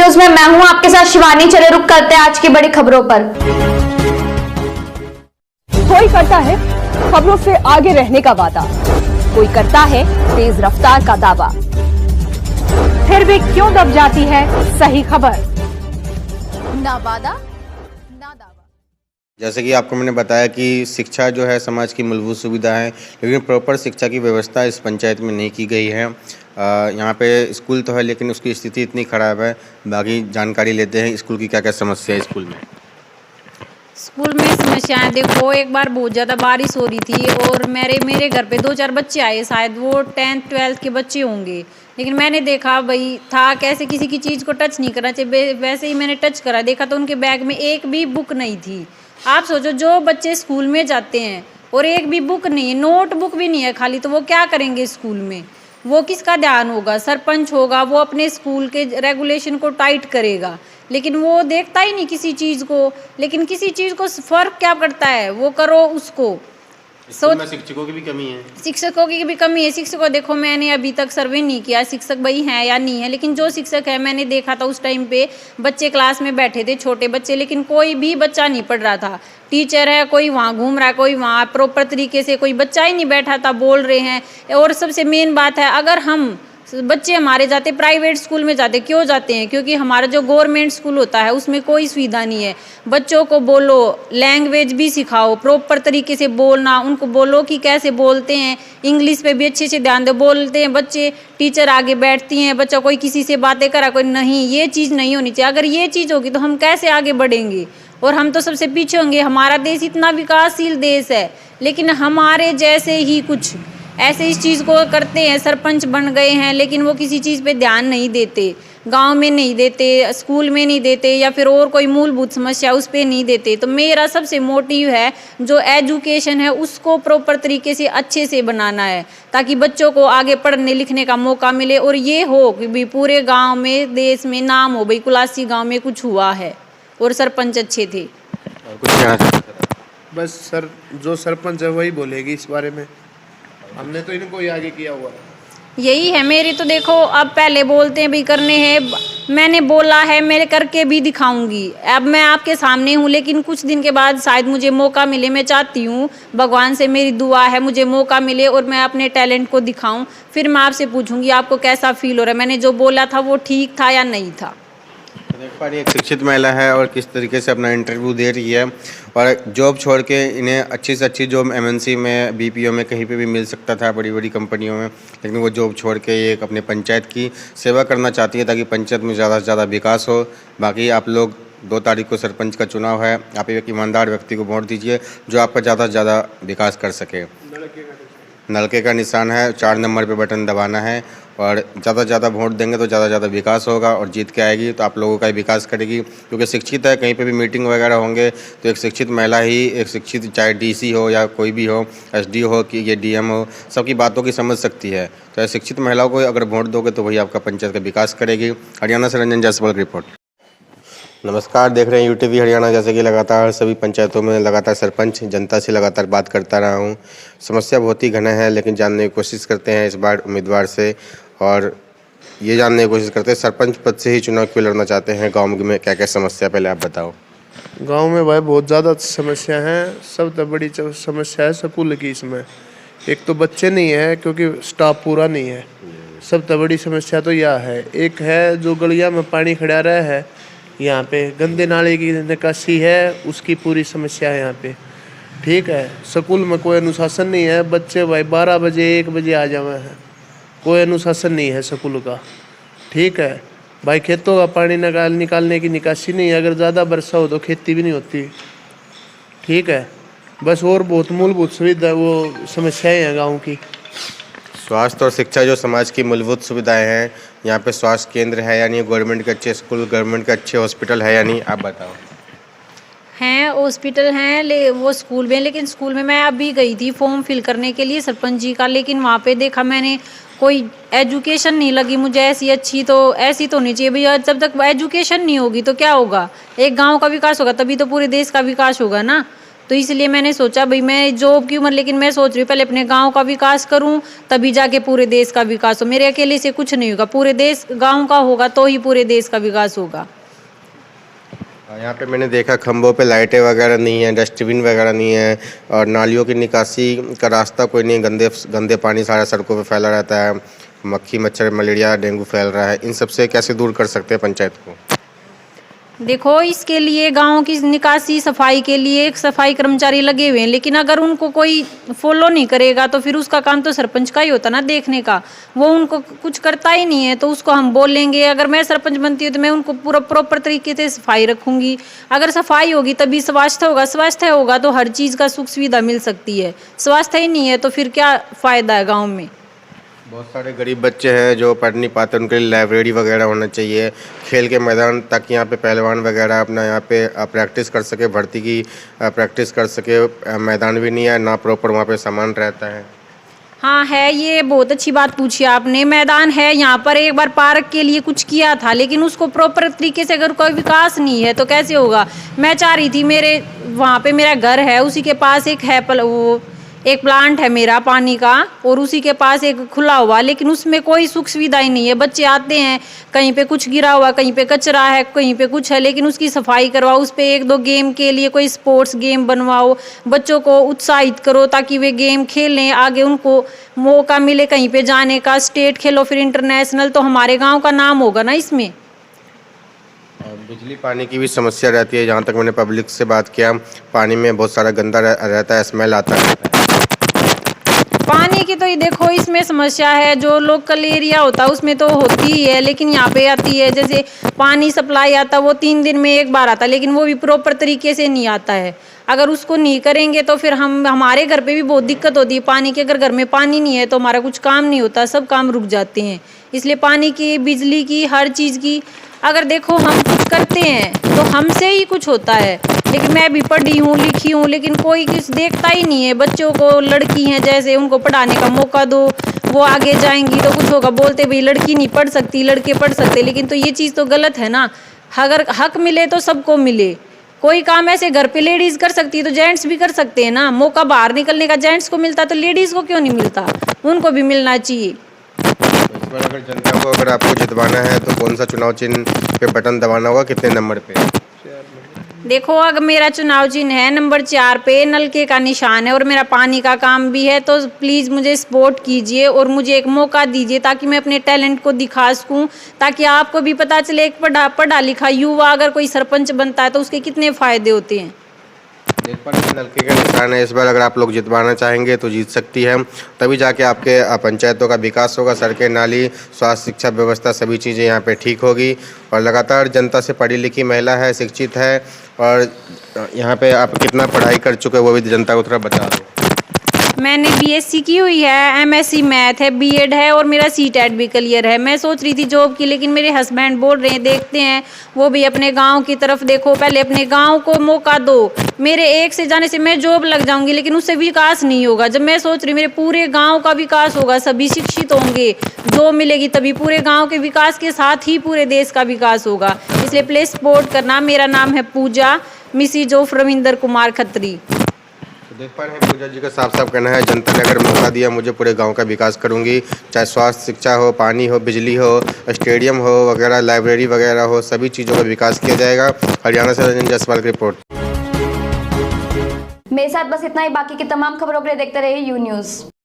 News में मैं हूं आपके साथ शिवानी। चले रुक करते हैं आज की बड़ी खबरों पर। कोई करता है खबरों से आगे रहने का वादा, कोई करता है तेज रफ्तार का दावा, फिर भी क्यों दब जाती है सही खबर? ना वादा ना दावा। जैसे कि आपको मैंने बताया कि शिक्षा जो है समाज की मूलभूत सुविधा है, लेकिन प्रॉपर शिक्षा की व्यवस्था इस पंचायत में नहीं की गई है। यहाँ पे स्कूल तो है लेकिन उसकी स्थिति इतनी ख़राब है। बाकी जानकारी लेते हैं स्कूल की क्या क्या समस्या है स्कूल में। स्कूल में समस्याएं देखो, एक बार बहुत ज़्यादा बारिश हो रही थी और मेरे घर पे 2-4 बच्चे आए, शायद वो 10th 12th के बच्चे होंगे। लेकिन मैंने देखा भाई था कैसे किसी की चीज़ को टच नहीं करना चाहिए, वैसे ही मैंने टच करा, देखा तो उनके बैग में एक भी बुक नहीं थी। आप सोचो जो बच्चे स्कूल में जाते हैं और एक भी बुक नहीं है, नोट बुक भी नहीं है खाली, तो वो क्या करेंगे स्कूल में? वो किसका ध्यान होगा? सरपंच होगा, वो अपने स्कूल के रेगुलेशन को टाइट करेगा, लेकिन वो देखता ही नहीं किसी चीज़ को। लेकिन किसी चीज़ को फ़र्क क्या पड़ता है, वो करो उसको। स्कूल में शिक्षकों की भी कमी है। शिक्षकों की भी कमी है। शिक्षकों देखो, मैंने अभी तक सर्वे नहीं किया शिक्षक भाई हैं या नहीं है, लेकिन जो शिक्षक है मैंने देखा था उस टाइम पे बच्चे क्लास में बैठे थे, छोटे बच्चे, लेकिन कोई भी बच्चा नहीं पढ़ रहा था। टीचर है, कोई वहाँ घूम रहा है, कोई वहाँ प्रॉपर तरीके से, कोई बच्चा ही नहीं बैठा था, बोल रहे हैं। और सबसे मेन बात है, अगर हम बच्चे हमारे जाते प्राइवेट स्कूल में जाते, क्यों जाते हैं? क्योंकि हमारा जो गवर्नमेंट स्कूल होता है उसमें कोई सुविधा नहीं है। बच्चों को बोलो, लैंग्वेज भी सिखाओ, प्रॉपर तरीके से बोलना, उनको बोलो कि कैसे बोलते हैं, इंग्लिश पे भी अच्छे से ध्यान दो। बोलते हैं बच्चे, टीचर आगे बैठती हैं, बच्चा कोई किसी से बातें करा, कोई नहीं, ये चीज़ नहीं होनी चाहिए। अगर ये चीज़ होगी तो हम कैसे आगे बढ़ेंगे? और हम तो सबसे पीछे होंगे। हमारा देश इतना विकासशील देश है, लेकिन हमारे जैसे ही कुछ ऐसे इस चीज़ को करते हैं, सरपंच बन गए हैं, लेकिन वो किसी चीज़ पे ध्यान नहीं देते, गांव में नहीं देते, स्कूल में नहीं देते, या फिर और कोई मूलभूत समस्या उस पर नहीं देते। तो मेरा सबसे मोटिव है जो एजुकेशन है उसको प्रॉपर तरीके से अच्छे से बनाना है, ताकि बच्चों को आगे पढ़ने लिखने का मौका मिले और ये हो कि भी पूरे गाँव में, देश में नाम हो भाई कुलासी गाँव में कुछ हुआ है और सरपंच अच्छे थे। कुछ कहना चाहते हैं? बस सर, जो सरपंच है वही बोलेगी इस बारे में, हमने तो इनको ही आगे किया हुआ है। यही है मेरी तो। देखो, अब पहले बोलते हैं भी करने हैं, मैंने बोला है मैं करके भी दिखाऊंगी। अब मैं आपके सामने हूँ, लेकिन कुछ दिन के बाद शायद मुझे मौका मिले। मैं चाहती हूँ, भगवान से मेरी दुआ है मुझे मौका मिले और मैं अपने टैलेंट को दिखाऊं। फिर मैं आपसे पूछूंगी आपको कैसा फील हो रहा है, मैंने जो बोला था वो ठीक था या नहीं था। देख पा रही एक शिक्षित महिला है और किस तरीके से अपना इंटरव्यू दे रही है, और जॉब छोड़ के इन्हें अच्छी से अच्छी जॉब एमएनसी में, बीपीओ में, कहीं पे भी मिल सकता था, बड़ी बड़ी कंपनियों में, लेकिन वो जॉब छोड़ के ये अपने पंचायत की सेवा करना चाहती है ताकि पंचायत में ज़्यादा से ज़्यादा विकास हो। बाकी आप लोग 2 तारीख को सरपंच का चुनाव है, आप एक ईमानदार व्यक्ति को वोट दीजिए जो आपका ज़्यादा से ज़्यादा विकास कर सके। नलके का निशान है, 4 नंबर पे बटन दबाना है, और ज़्यादा से ज़्यादा वोट देंगे तो ज़्यादा से ज़्यादा विकास होगा और जीत के आएगी तो आप लोगों का ही विकास करेगी। क्योंकि शिक्षित है, कहीं पे भी मीटिंग वगैरह होंगे तो एक शिक्षित महिला ही, एक शिक्षित, चाहे डीसी हो या कोई भी हो, एसडीओ हो कि ये डीएम हो, सबकी बातों की समझ सकती है। तो शिक्षित महिलाओं को अगर वोट दोगे तो वही आपका पंचायत का विकास करेगी। हरियाणा से रंजन जायसवाल की रिपोर्ट। नमस्कार, देख रहे हैं यूटीवी हरियाणा। जैसे कि लगातार सभी पंचायतों में लगातार सरपंच जनता से लगातार बात करता रहा हूँ। समस्या बहुत ही घना है, लेकिन जानने की कोशिश करते हैं इस बार उम्मीदवार से, और ये जानने की कोशिश करते हैं सरपंच पद से ही चुनाव क्यों लड़ना चाहते हैं, गाँव में क्या क्या समस्या, पहले आप बताओ। गांव में भाई बहुत ज़्यादा समस्या है। सबसे बड़ी समस्या है स्कूल की। इसमें एक तो बच्चे नहीं है क्योंकि स्टाफ पूरा नहीं है। सबसे बड़ी समस्या तो यह है। एक है जो गलिया में पानी खड़ा रहा है, यहाँ पे गंदे नाले की निकासी है, उसकी पूरी समस्या है यहाँ पे। ठीक है, स्कूल में कोई अनुशासन नहीं है, बच्चे भाई 12 बजे 1 बजे आ जावे हैं, कोई अनुशासन नहीं है स्कूल का। ठीक है भाई, खेतों का पानी निकालने की निकासी नहीं है, अगर ज़्यादा वर्षा हो तो खेती भी नहीं होती। ठीक है, बस और बहुत मूलभूत सुविधा वो समस्याएं हैं गाँव की। स्वास्थ्य और शिक्षा जो समाज की मूलभूत सुविधाएं हैं, यहाँ पे स्वास्थ्य केंद्र है या नहीं, गवर्नमेंट के अच्छे स्कूल, गवर्नमेंट के अच्छे हॉस्पिटल है या नहीं, आप बताओ। हैं हॉस्पिटल हैं, वो स्कूल में, लेकिन स्कूल में मैं अभी गई थी फॉर्म फिल करने के लिए सरपंच जी का, लेकिन वहाँ पे देखा मैंने कोई एजुकेशन नहीं लगी मुझे ऐसी अच्छी। तो ऐसी तो नहीं चाहिए भैया, जब तक एजुकेशन नहीं होगी तो क्या होगा? एक गांव का विकास होगा तभी तो पूरे देश का विकास होगा ना। तो इसलिए मैंने सोचा भाई मैं जॉब की उम्र, लेकिन मैं सोच रही हूँ पहले अपने गांव का विकास करूँ, तभी जाके पूरे देश का विकास हो। मेरे अकेले से कुछ नहीं होगा, पूरे देश गाँव का होगा तो ही पूरे देश का विकास होगा। यहाँ पे मैंने देखा खंभों पे लाइटें वगैरह नहीं है, डस्टबिन वगैरह नहीं है, और नालियों की निकासी का रास्ता कोई नहीं, गंदे पानी सारा सड़कों पे फैला रहता है, मक्खी मच्छर मलेरिया डेंगू फैल रहा है। इन सब से कैसे दूर कर सकते हैं पंचायत को? देखो इसके लिए गांव की निकासी सफाई के लिए एक सफाई कर्मचारी लगे हुए हैं, लेकिन अगर उनको कोई फॉलो नहीं करेगा तो फिर उसका काम तो सरपंच का ही होता ना देखने का, वो उनको कुछ करता ही नहीं है। तो उसको हम बोलेंगे, अगर मैं सरपंच बनती हूँ तो मैं उनको पूरा प्रॉपर तरीके से सफाई रखूंगी। अगर सफाई होगी तभी स्वास्थ्य होगा, स्वास्थ्य होगा तो हर चीज़ का सुख सुविधा मिल सकती है। स्वास्थ्य ही नहीं है तो फिर क्या फ़ायदा है गाँव में। बहुत सारे गरीब बच्चे हैं जो पढ़ नहीं पाते, उनके लिए लाइब्रेरी वगैरह होना चाहिए, खेल के मैदान, ताकि यहाँ पे पहलवान वगैरह अपना यहाँ पे प्रैक्टिस कर सके, भर्ती की प्रैक्टिस कर सके। मैदान भी नहीं है ना, प्रॉपर वहाँ पे सामान रहता है। हाँ है, ये बहुत अच्छी बात पूछी आपने। मैदान है यहाँ पर, एक बार पार्क के लिए कुछ किया था, लेकिन उसको प्रॉपर तरीके से अगर कोई विकास नहीं है तो कैसे होगा। मैं चाह रही थी, मेरे वहाँ पे मेरा घर है, उसी के पास एक है एक प्लांट है मेरा पानी का, और उसी के पास एक खुला हुआ, लेकिन उसमें कोई सुख सुविधा ही नहीं है। बच्चे आते हैं, कहीं पे कुछ गिरा हुआ, कहीं पे कचरा है, कहीं पे कुछ है, लेकिन उसकी सफाई करवाओ, उस पर 1-2 गेम के लिए कोई स्पोर्ट्स गेम बनवाओ, बच्चों को उत्साहित करो ताकि वे गेम खेलें, आगे उनको मौका मिले कहीं पे जाने का। स्टेट खेलो फिर इंटरनेशनल, तो हमारे गाँव का नाम होगा ना इसमें। बिजली पानी की भी समस्या रहती है, जहाँ तक मैंने पब्लिक से बात किया, पानी में बहुत सारा गंदा रहता है, स्मेल आता है। पानी की तो ये देखो इसमें समस्या है, जो लोकल एरिया होता है उसमें तो होती ही है, लेकिन यहाँ पे आती है। जैसे पानी सप्लाई आता वो 3 दिन में एक बार आता, लेकिन वो भी प्रॉपर तरीके से नहीं आता है। अगर उसको नहीं करेंगे तो फिर हमारे घर पे भी बहुत दिक्कत होती है पानी की। अगर घर में पानी नहीं है तो हमारा कुछ काम नहीं होता, सब काम रुक जाते हैं। इसलिए पानी की, बिजली की, हर चीज़ की अगर देखो हम कुछ करते हैं तो हमसे ही कुछ होता है। लेकिन मैं भी पढ़ी हूँ, लिखी हूँ, लेकिन कोई किस देखता ही नहीं है। बच्चों को, लड़की हैं जैसे, उनको पढ़ाने का मौका दो, वो आगे जाएंगी तो कुछ होगा। बोलते भाई लड़की नहीं पढ़ सकती, लड़के पढ़ सकते, लेकिन तो ये चीज़ तो गलत है ना। अगर हक मिले तो सबको मिले। कोई काम ऐसे घर पे लेडीज़ कर सकती है तो जेंट्स भी कर सकते हैं ना। मौका बाहर निकलने का जेंट्स को मिलता तो लेडीज़ को क्यों नहीं मिलता, उनको भी मिलना चाहिए। इस बार अगर जनता को, अगर आपको जितवाना है तो कौन सा चुनाव चिन्ह पे बटन दबाना होगा, कितने नंबर पे? देखो अगर मेरा चुनाव चिन्ह है नंबर 4 पे, नलके का निशान है और मेरा पानी का काम भी है, तो प्लीज़ मुझे सपोर्ट कीजिए और मुझे एक मौका दीजिए ताकि मैं अपने टैलेंट को दिखा सकूं, ताकि आपको भी पता चले एक पढ़ा लिखा युवा अगर कोई सरपंच बनता है तो उसके कितने फ़ायदे होते हैं। इस पर नलके का निशान है, इस बार अगर आप लोग जितवाना चाहेंगे तो जीत सकती है, तभी जाके आपके पंचायतों का विकास होगा। सड़कें, नाली, स्वास्थ्य, शिक्षा व्यवस्था, सभी चीज़ें यहाँ पे ठीक होगी। और लगातार जनता से पढ़ी लिखी महिला है, शिक्षित है, और यहाँ पे आप कितना पढ़ाई कर चुके हैं वो भी जनता को थोड़ा बता दो। मैंने बीएससी की हुई है, एमएससी मैथ है, बीएड है और मेरा सीटेट भी क्लियर है। मैं सोच रही थी जॉब की, लेकिन मेरे हस्बैंड बोल रहे हैं देखते हैं, वो भी अपने गांव की तरफ देखो, पहले अपने गांव को मौका दो। मेरे एक से जाने से मैं जॉब लग जाऊंगी, लेकिन उससे विकास नहीं होगा। जब मैं सोच रही मेरे पूरे गाँव का विकास होगा, सभी शिक्षित होंगे, जॉब मिलेगी, तभी पूरे गाँव के विकास के साथ ही पूरे देश का विकास होगा। इसलिए प्लीज सपोर्ट करना। मेरा नाम है पूजा, मिसिज ऑफ रविंदर कुमार खत्री। देख पा रहे हैं पूजा जी का साफ साफ कहना है, जनता ने अगर मौका दिया मुझे पूरे गांव का विकास करूंगी, चाहे स्वास्थ्य, शिक्षा हो, पानी हो, बिजली हो, स्टेडियम हो वगैरह, लाइब्रेरी वगैरह हो, सभी चीज़ों का विकास किया जाएगा। हरियाणा से रंजन जायसवाल की रिपोर्ट। मेरे साथ बस इतना ही। बाकी की तमाम खबरों के लिए देखते रहिए यू न्यूज़।